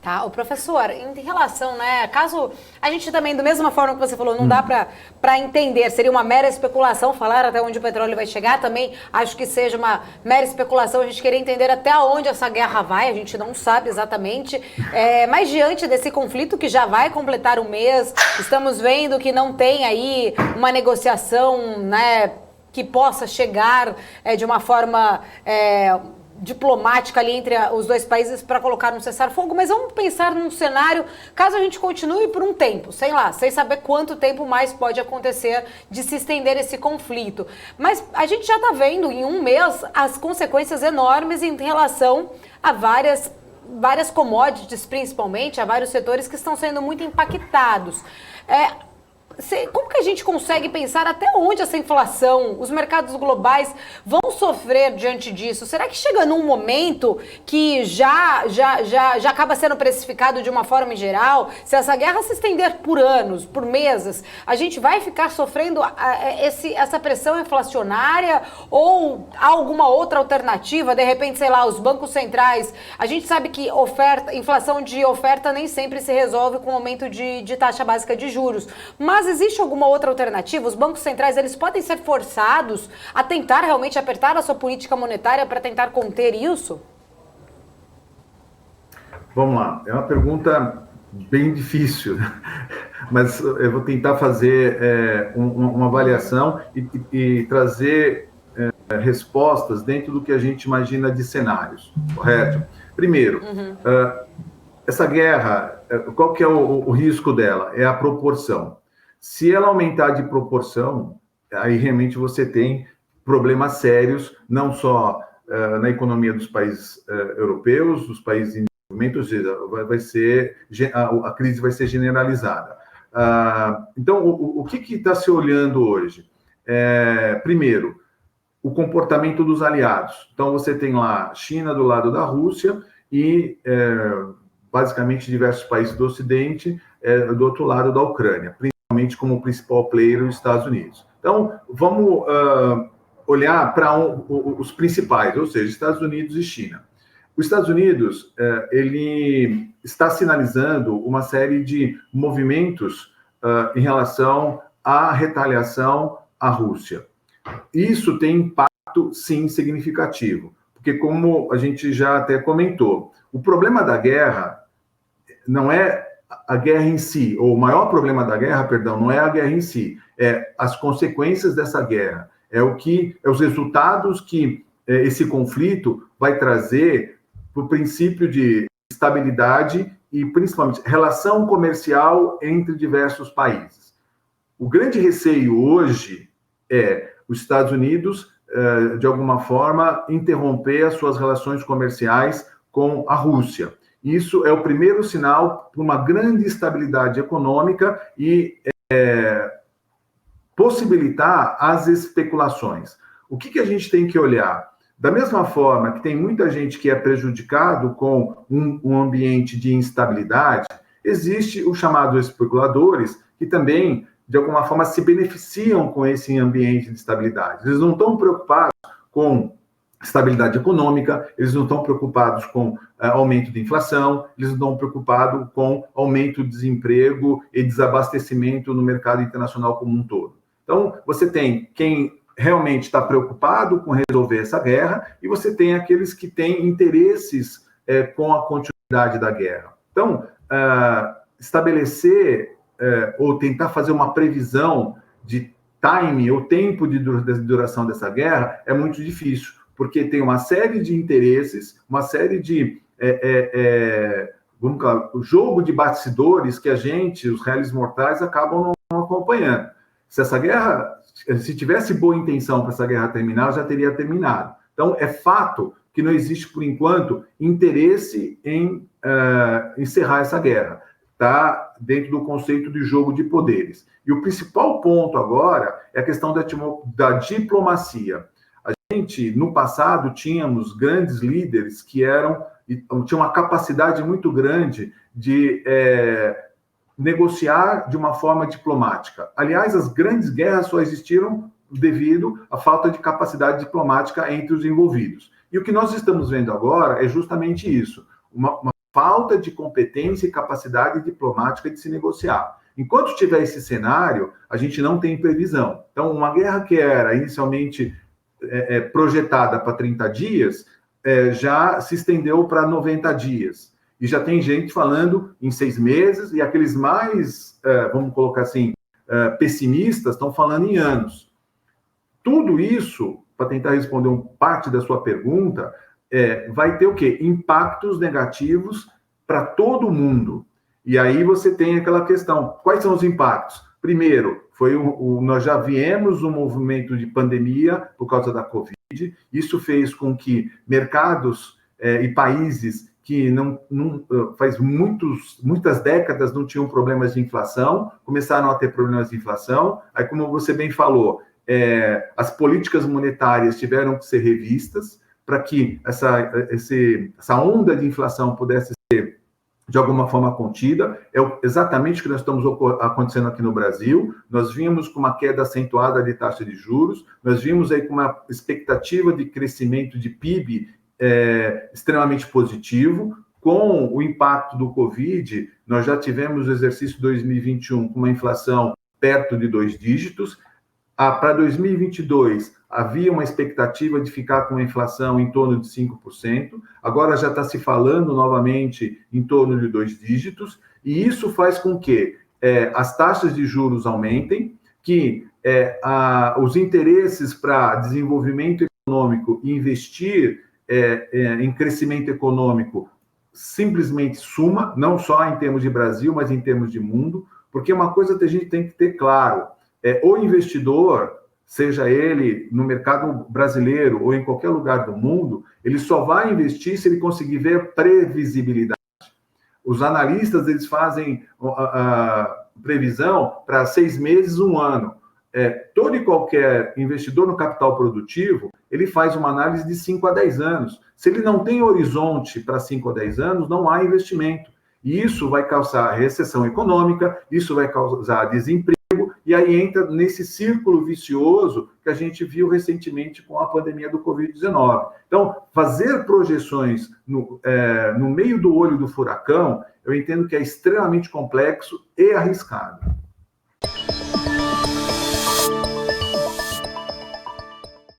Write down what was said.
Tá, o professor, em relação, né, caso a gente também, da mesma forma que você falou, não dá para entender, seria uma mera especulação falar até onde o petróleo vai chegar, também acho que seja uma mera especulação a gente querer entender até onde essa guerra vai, a gente não sabe exatamente, mas diante desse conflito que já vai completar um mês, estamos vendo que não tem aí uma negociação, né, que possa chegar de uma forma diplomática ali entre os dois países para colocar um cessar-fogo, mas vamos pensar num cenário, caso a gente continue por um tempo, sei lá, sem saber quanto tempo mais pode acontecer de se estender esse conflito. Mas a gente já está vendo em um mês as consequências enormes em relação a várias commodities, principalmente, a vários setores que estão sendo muito impactados. Como que a gente consegue pensar até onde essa inflação, os mercados globais vão sofrer diante disso? Será que chega num momento que já acaba sendo precificado de uma forma em geral? Se essa guerra se estender por anos, por meses, a gente vai ficar sofrendo essa pressão inflacionária ou há alguma outra alternativa? De repente, sei lá, os bancos centrais, a gente sabe que inflação de oferta nem sempre se resolve com o aumento de taxa básica de juros, mas existe alguma outra alternativa? Os bancos centrais, eles podem ser forçados a tentar realmente apertar a sua política monetária para tentar conter isso? Vamos lá, é uma pergunta bem difícil, mas eu vou tentar fazer uma avaliação e trazer respostas dentro do que a gente imagina de cenários, correto? Primeiro, essa guerra, qual que é o risco dela? É a proporção. Se ela aumentar de proporção, aí realmente você tem problemas sérios, não só na economia dos países europeus, dos países em desenvolvimento, ou seja, a crise vai ser generalizada. Então, o que está se olhando hoje? Primeiro, o comportamento dos aliados. Então, você tem lá China do lado da Rússia e, basicamente, diversos países do Ocidente do outro lado da Ucrânia, principalmente como principal player os Estados Unidos. Então, vamos olhar para os principais, ou seja, Estados Unidos e China. Os Estados Unidos, ele está sinalizando uma série de movimentos em relação à retaliação à Rússia. Isso tem impacto, sim, significativo, porque como a gente já até comentou, o problema da guerra não é a guerra em si, ou o maior problema da guerra, perdão, não é a guerra em si, é as consequências dessa guerra, os resultados que esse conflito vai trazer para o princípio de estabilidade e, principalmente, relação comercial entre diversos países. O grande receio hoje é os Estados Unidos, de alguma forma, interromper as suas relações comerciais com a Rússia. Isso é o primeiro sinal para uma grande estabilidade econômica e possibilitar as especulações. O que a gente tem que olhar? Da mesma forma que tem muita gente que é prejudicado com um ambiente de instabilidade, existe os chamados especuladores que também, de alguma forma, se beneficiam com esse ambiente de estabilidade. Eles não estão preocupados com estabilidade econômica, eles não estão preocupados com aumento de inflação, eles não estão preocupados com aumento do desemprego e desabastecimento no mercado internacional como um todo. Então, você tem quem realmente está preocupado com resolver essa guerra e você tem aqueles que têm interesses com a continuidade da guerra. Então, estabelecer ou tentar fazer uma previsão de time ou tempo de duração dessa guerra é muito difícil, porque tem uma série de interesses, uma série de o jogo de bastidores que os réis mortais, acabam não acompanhando. Se essa guerra, se tivesse boa intenção para essa guerra terminar, já teria terminado. Então, é fato que não existe, por enquanto, interesse em encerrar essa guerra. Está dentro do conceito de jogo de poderes. E o principal ponto agora é a questão da diplomacia. A gente, no passado, tínhamos grandes líderes que tinham uma capacidade muito grande de negociar de uma forma diplomática. Aliás, as grandes guerras só existiram devido à falta de capacidade diplomática entre os envolvidos. E o que nós estamos vendo agora é justamente isso, uma falta de competência e capacidade diplomática de se negociar. Enquanto tiver esse cenário, a gente não tem previsão. Então, uma guerra que era inicialmente projetada para 30 dias, já se estendeu para 90 dias. E já tem gente falando em 6 meses, e aqueles mais, vamos colocar assim, pessimistas estão falando em anos. Tudo isso, para tentar responder parte da sua pergunta, vai ter o quê? Impactos negativos para todo mundo. E aí você tem aquela questão, quais são os impactos? Primeiro, nós já viemos um movimento de pandemia por causa da Covid, isso fez com que mercados e países que faz muitas décadas não tinham problemas de inflação, começaram a ter problemas de inflação, aí como você bem falou, as políticas monetárias tiveram que ser revistas para que essa onda de inflação pudesse ser de alguma forma contida. É exatamente o que nós estamos acontecendo aqui no Brasil. Nós vimos com uma queda acentuada de taxa de juros, nós vimos aí com uma expectativa de crescimento de PIB extremamente positivo. Com o impacto do Covid, nós já tivemos o exercício 2021 com uma inflação perto de 2 dígitos. Para 2022, havia uma expectativa de ficar com uma inflação em torno de 5%, agora já está se falando novamente em torno de 2 dígitos, e isso faz com que as taxas de juros aumentem, que os interesses para desenvolvimento econômico e investir em crescimento econômico simplesmente suma, não só em termos de Brasil, mas em termos de mundo, porque uma coisa que a gente tem que ter claro, o investidor, seja ele no mercado brasileiro ou em qualquer lugar do mundo, ele só vai investir se ele conseguir ver previsibilidade. Os analistas, eles fazem a previsão para 6 meses, 1 ano. Todo e qualquer investidor no capital produtivo, ele faz uma análise de 5 a 10 anos. Se ele não tem horizonte para 5 a 10 anos, não há investimento. E isso vai causar recessão econômica, isso vai causar desemprego, e aí entra nesse círculo vicioso que a gente viu recentemente com a pandemia do Covid-19. Então, fazer projeções no meio do olho do furacão, eu entendo que é extremamente complexo e arriscado.